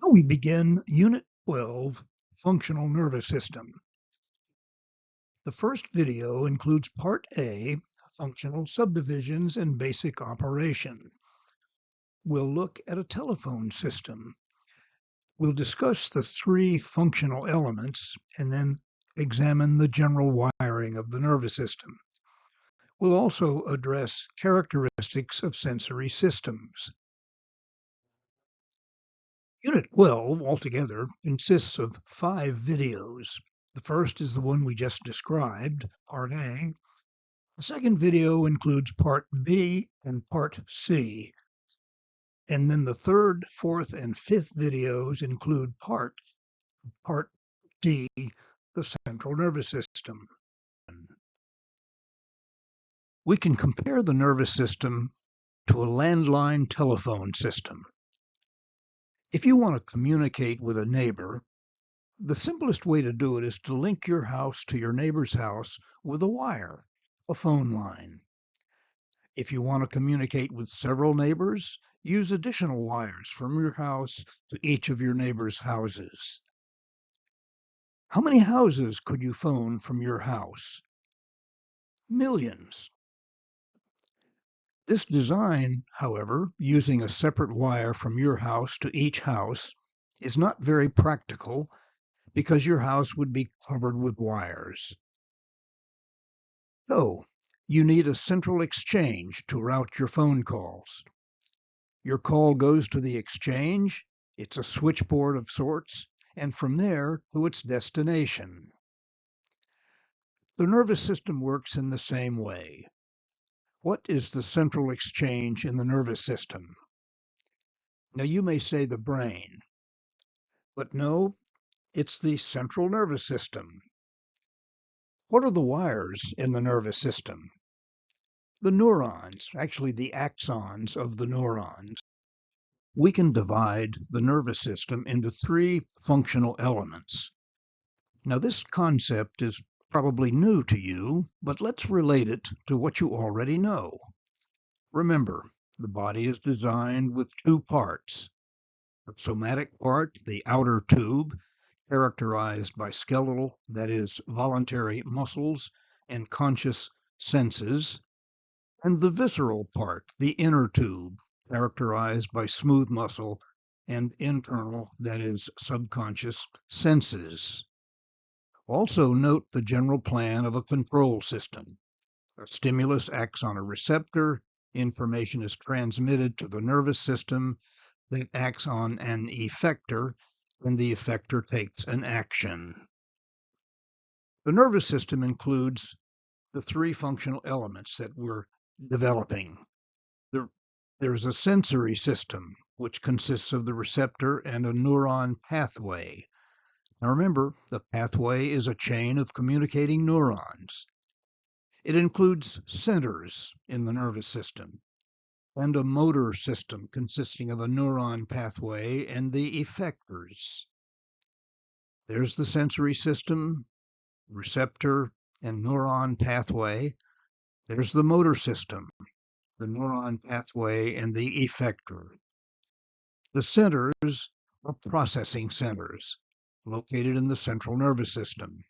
Now we begin Unit 12, Functional Nervous System. The first video includes Part A, Functional Subdivisions and Basic Operation. We'll look at a telephone system. We'll discuss the three functional elements and then examine the general wiring of the nervous system. We'll also address characteristics of sensory systems. Unit 12 altogether consists of 5 videos. The first is the one we just described, Part A. The second video includes Part B and Part C. And then the third, fourth, and fifth videos include Part D, the central nervous system. We can compare the nervous system to a landline telephone system. If you want to communicate with a neighbor, the simplest way to do it is to link your house to your neighbor's house with a wire, a phone line. If you want to communicate with several neighbors, use additional wires from your house to each of your neighbor's houses. How many houses could you phone from your house? Millions. This design, however, using a separate wire from your house to each house, is not very practical because your house would be covered with wires. So, you need a central exchange to route your phone calls. Your call goes to the exchange, it's a switchboard of sorts, and from there to its destination. The nervous system works in the same way. What is the central exchange in the nervous system? Now you may say the brain, but no, it's the central nervous system. What are the wires in the nervous system? The neurons, actually the axons of the neurons. We can divide the nervous system into 3 functional elements. Now this concept is probably new to you, but let's relate it to what you already know. Remember, the body is designed with 2 parts. The somatic part, the outer tube, characterized by skeletal, that is, voluntary muscles and conscious senses, and the visceral part, the inner tube, characterized by smooth muscle and internal, that is, subconscious senses. Also note the general plan of a control system. A stimulus acts on a receptor, information is transmitted to the nervous system that acts on an effector, and the effector takes an action. The nervous system includes the 3 functional elements that we're developing. There's a sensory system, which consists of the receptor and a neuron pathway. Now remember, the pathway is a chain of communicating neurons. It includes centers in the nervous system and a motor system consisting of a neuron pathway and the effectors. There's the sensory system, receptor, and neuron pathway. There's the motor system, the neuron pathway, and the effector. The centers are processing centers located in the central nervous system.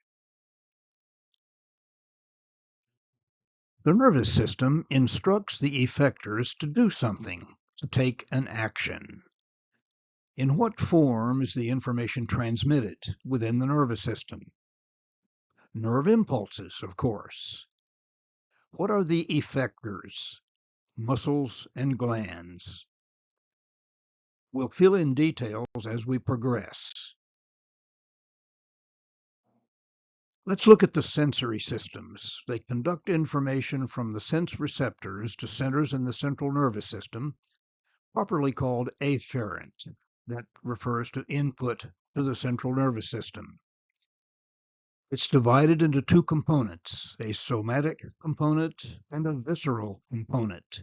The nervous system instructs the effectors to do something, to take an action. In what form is the information transmitted within the nervous system? Nerve impulses, of course. What are the effectors? Muscles and glands. We'll fill in details as we progress. Let's look at the sensory systems. They conduct information from the sense receptors to centers in the central nervous system, properly called afferent. That refers to input to the central nervous system. It's divided into 2 components, a somatic component and a visceral component.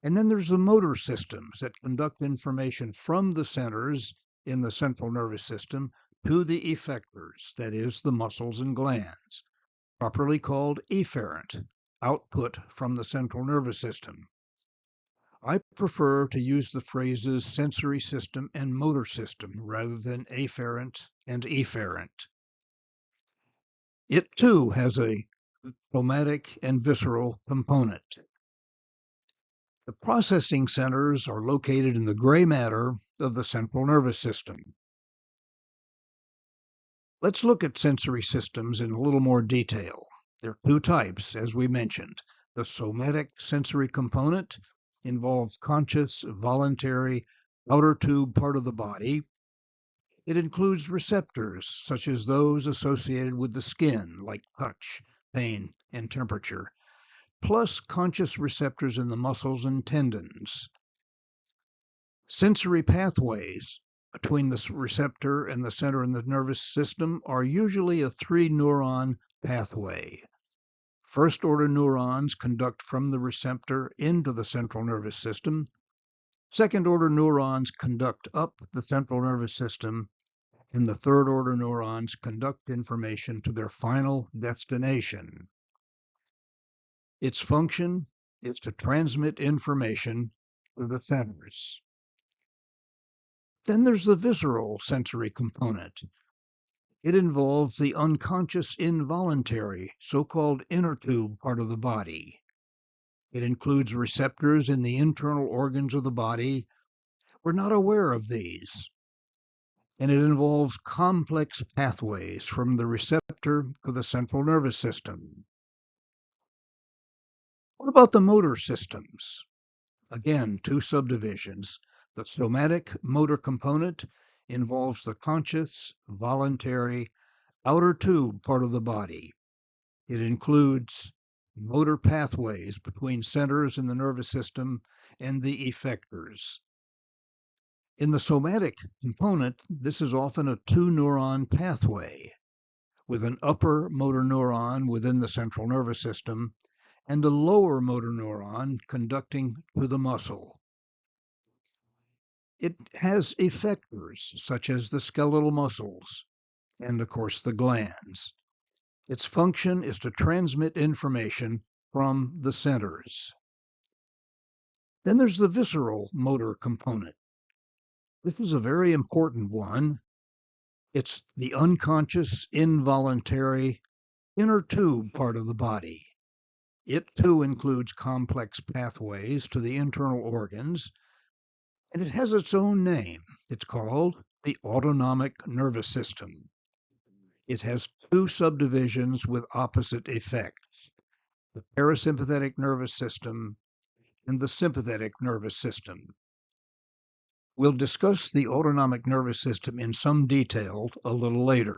And then there's the motor systems that conduct information from the centers in the central nervous system to the effectors, that is, the muscles and glands, properly called efferent, output from the central nervous system. I prefer to use the phrases sensory system and motor system rather than afferent and efferent. It too has a somatic and visceral component. The processing centers are located in the gray matter of the central nervous system. Let's look at sensory systems in a little more detail. There are two types, as we mentioned. The somatic sensory component involves conscious, voluntary, outer tube part of the body. It includes receptors, such as those associated with the skin, like touch, pain, and temperature, plus conscious receptors in the muscles and tendons. Sensory pathways between the receptor and the center in the nervous system are usually a 3-neuron pathway. First-order neurons conduct from the receptor into the central nervous system. Second-order neurons conduct up the central nervous system, and the third-order neurons conduct information to their final destination. Its function is to transmit information to the centers. Then there's the visceral sensory component. It involves the unconscious involuntary, so-called inner tube part of the body. It includes receptors in the internal organs of the body. We're not aware of these. And it involves complex pathways from the receptor to the central nervous system. What about the motor systems? Again, two subdivisions. The somatic motor component involves the conscious, voluntary, outer tube part of the body. It includes motor pathways between centers in the nervous system and the effectors. In the somatic component, this is often a 2-neuron pathway with an upper motor neuron within the central nervous system and a lower motor neuron conducting to the muscle. It has effectors such as the skeletal muscles and, of course, the glands. Its function is to transmit information from the centers. Then there's the visceral motor component. This is a very important one. It's the unconscious, involuntary, inner tube part of the body. It too includes complex pathways to the internal organs, and it has its own name. It's called the autonomic nervous system. It has two subdivisions with opposite effects: the parasympathetic nervous system and the sympathetic nervous system. We'll discuss the autonomic nervous system in some detail a little later.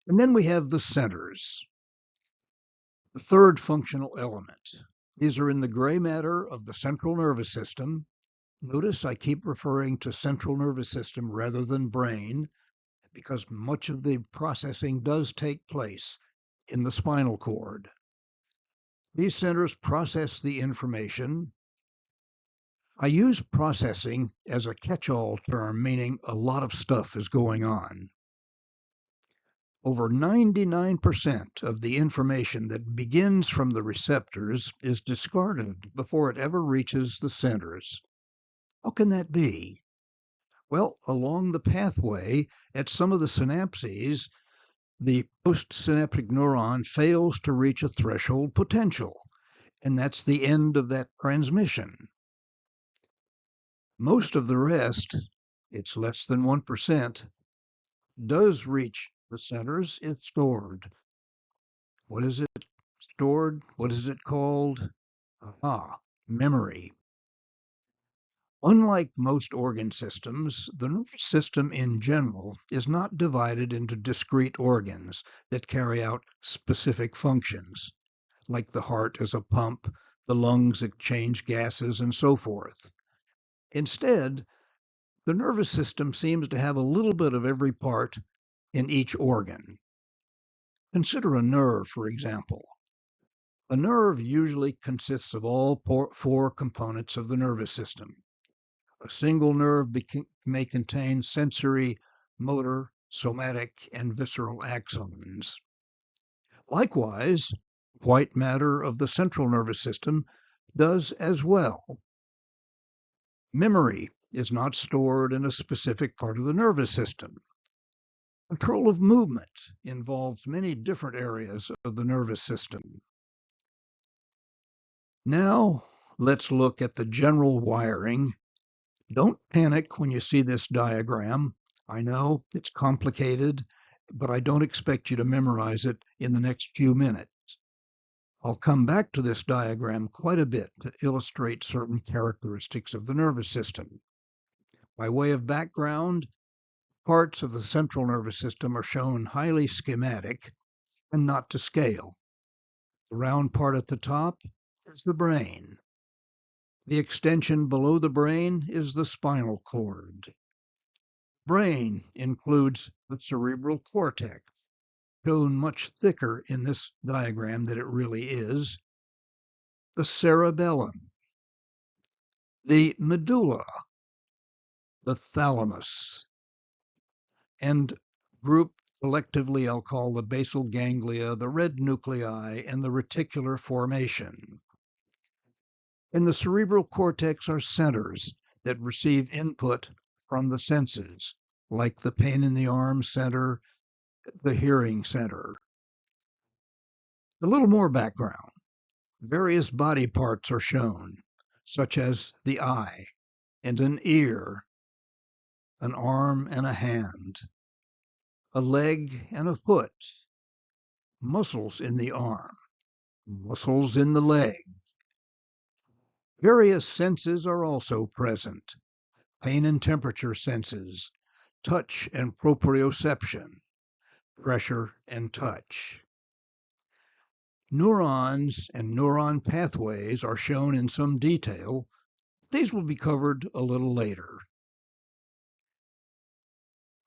And then we have the centers, the third functional element. These are in the gray matter of the central nervous system. Notice I keep referring to central nervous system rather than brain, because much of the processing does take place in the spinal cord. These centers process the information. I use processing as a catch-all term, meaning a lot of stuff is going on. Over 99% of the information that begins from the receptors is discarded before it ever reaches the centers. How can that be? Well, along the pathway at some of the synapses, the postsynaptic neuron fails to reach a threshold potential, and that's the end of that transmission. Most of the rest, it's less than 1%, does reach the centers. It's stored. What is it stored? What is it called? Memory. Unlike most organ systems, the nervous system in general is not divided into discrete organs that carry out specific functions, like the heart as a pump, the lungs exchange gases, and so forth. Instead, the nervous system seems to have a little bit of every part in each organ. Consider a nerve, for example. A nerve usually consists of all four components of the nervous system. A single nerve may contain sensory, motor, somatic, and visceral axons. Likewise, white matter of the central nervous system does as well. Memory is not stored in a specific part of the nervous system. Control of movement involves many different areas of the nervous system. Now, let's look at the general wiring. Don't panic when you see this diagram. I know it's complicated, but I don't expect you to memorize it in the next few minutes. I'll come back to this diagram quite a bit to illustrate certain characteristics of the nervous system. By way of background, parts of the central nervous system are shown highly schematic and not to scale. The round part at the top is the brain. The extension below the brain is the spinal cord. Brain includes the cerebral cortex, shown much thicker in this diagram than it really is, the cerebellum, the medulla, the thalamus, and grouped collectively I'll call the basal ganglia, the red nuclei, and the reticular formation. In the cerebral cortex are centers that receive input from the senses, like the pain in the arm center, the hearing center. A little more background. Various body parts are shown, such as the eye and an ear, an arm and a hand, a leg and a foot, muscles in the arm, muscles in the leg. Various senses are also present, pain and temperature senses, touch and proprioception, pressure and touch. Neurons and neuron pathways are shown in some detail. These will be covered a little later.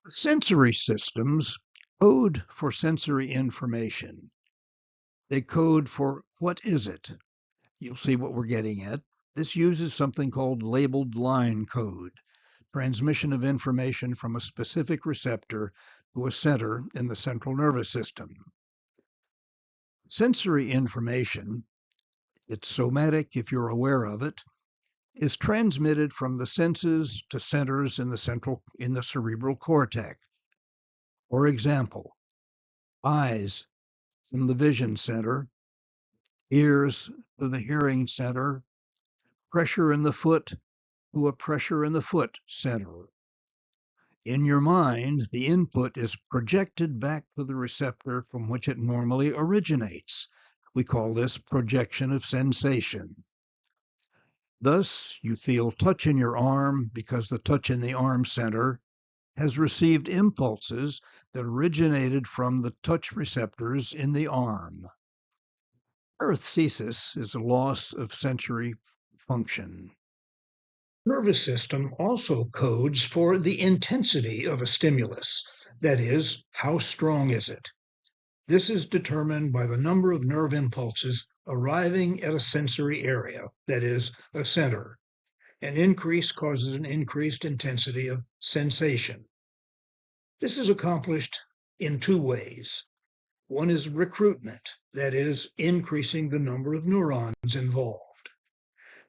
Sensory systems code for sensory information. They code for what is it? You'll see what we're getting at. This uses something called labeled line code, transmission of information from a specific receptor to a center in the central nervous system. Sensory information, it's somatic if you're aware of it, is transmitted from the senses to centers in the cerebral cortex. For example, eyes from the vision center, ears to the hearing center, pressure in the foot to a pressure in the foot center. In your mind, the input is projected back to the receptor from which it normally originates. We call this projection of sensation. Thus, you feel touch in your arm because the touch in the arm center has received impulses that originated from the touch receptors in the arm. Parathesis is a loss of sensory function. Nervous system also codes for the intensity of a stimulus. That is, how strong is it? This is determined by the number of nerve impulses arriving at a sensory area, that is, a center. An increase causes an increased intensity of sensation. This is accomplished in two ways. One is recruitment, that is, increasing the number of neurons involved.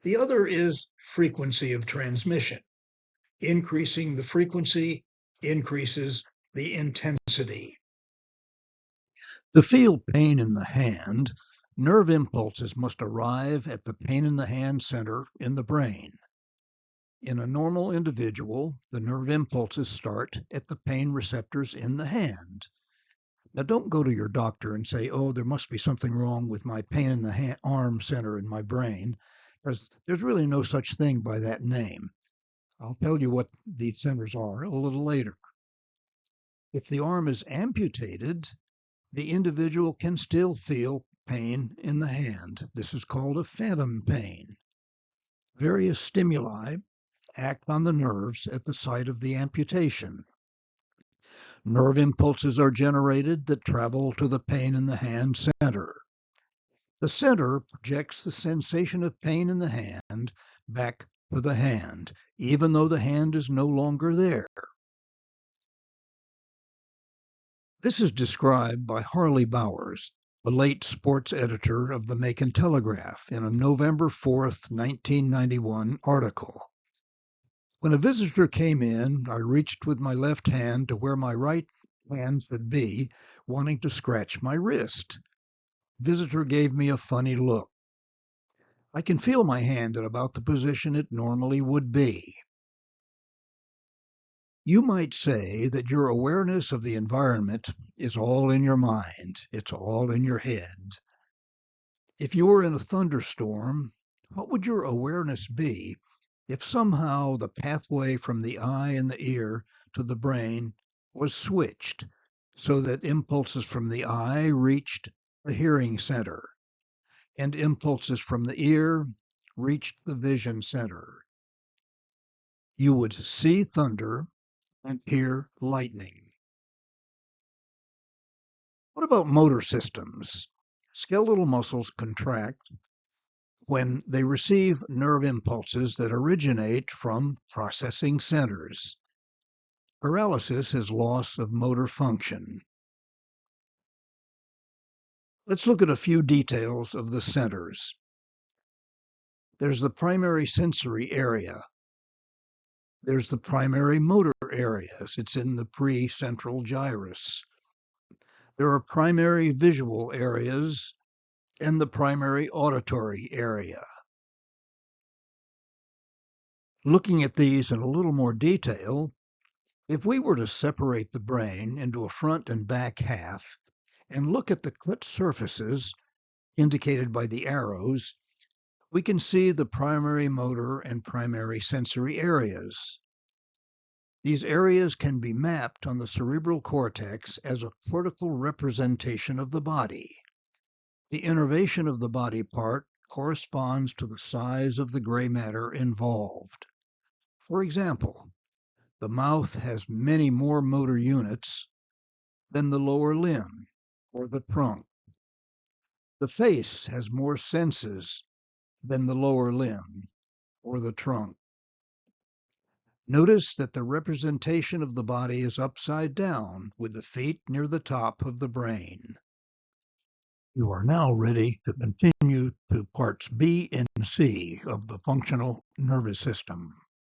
The other is frequency of transmission. Increasing the frequency increases the intensity. To feel pain in the hand, nerve impulses must arrive at the pain in the hand center in the brain. In a normal individual, the nerve impulses start at the pain receptors in the hand. Now, don't go to your doctor and say, oh, there must be something wrong with my pain in the arm center in my brain, because there's really no such thing by that name. I'll tell you what these centers are a little later. If the arm is amputated, the individual can still feel pain in the hand. This is called a phantom pain. Various stimuli act on the nerves at the site of the amputation. Nerve impulses are generated that travel to the pain in the hand center. The center projects the sensation of pain in the hand back to the hand, even though the hand is no longer there. This is described by Harley Bowers, the late sports editor of the Macon Telegraph, in a November 4th, 1991 article. When a visitor came in, I reached with my left hand to where my right hand should be, wanting to scratch my wrist. Visitor gave me a funny look. I can feel my hand at about the position it normally would be. You might say that your awareness of the environment is all in your mind. It's all in your head. If you were in a thunderstorm, what would your awareness be if somehow the pathway from the eye and the ear to the brain was switched so that impulses from the eye reached the hearing center and impulses from the ear reached the vision center? You would see thunder and hear lightning. What about motor systems? Skeletal muscles contract when they receive nerve impulses that originate from processing centers. Paralysis is loss of motor function. Let's look at a few details of the centers. There's the primary sensory area. There's the primary motor areas. It's in the pre-central gyrus. There are primary visual areas and the primary auditory area. Looking at these in a little more detail, if we were to separate the brain into a front and back half and look at the clipped surfaces indicated by the arrows, we can see the primary motor and primary sensory areas. These areas can be mapped on the cerebral cortex as a cortical representation of the body. The innervation of the body part corresponds to the size of the gray matter involved. For example, the mouth has many more motor units than the lower limb or the trunk. The face has more senses than the lower limb or the trunk. Notice that the representation of the body is upside down, with the feet near the top of the brain. You are now ready to continue to parts B and C of the functional nervous system.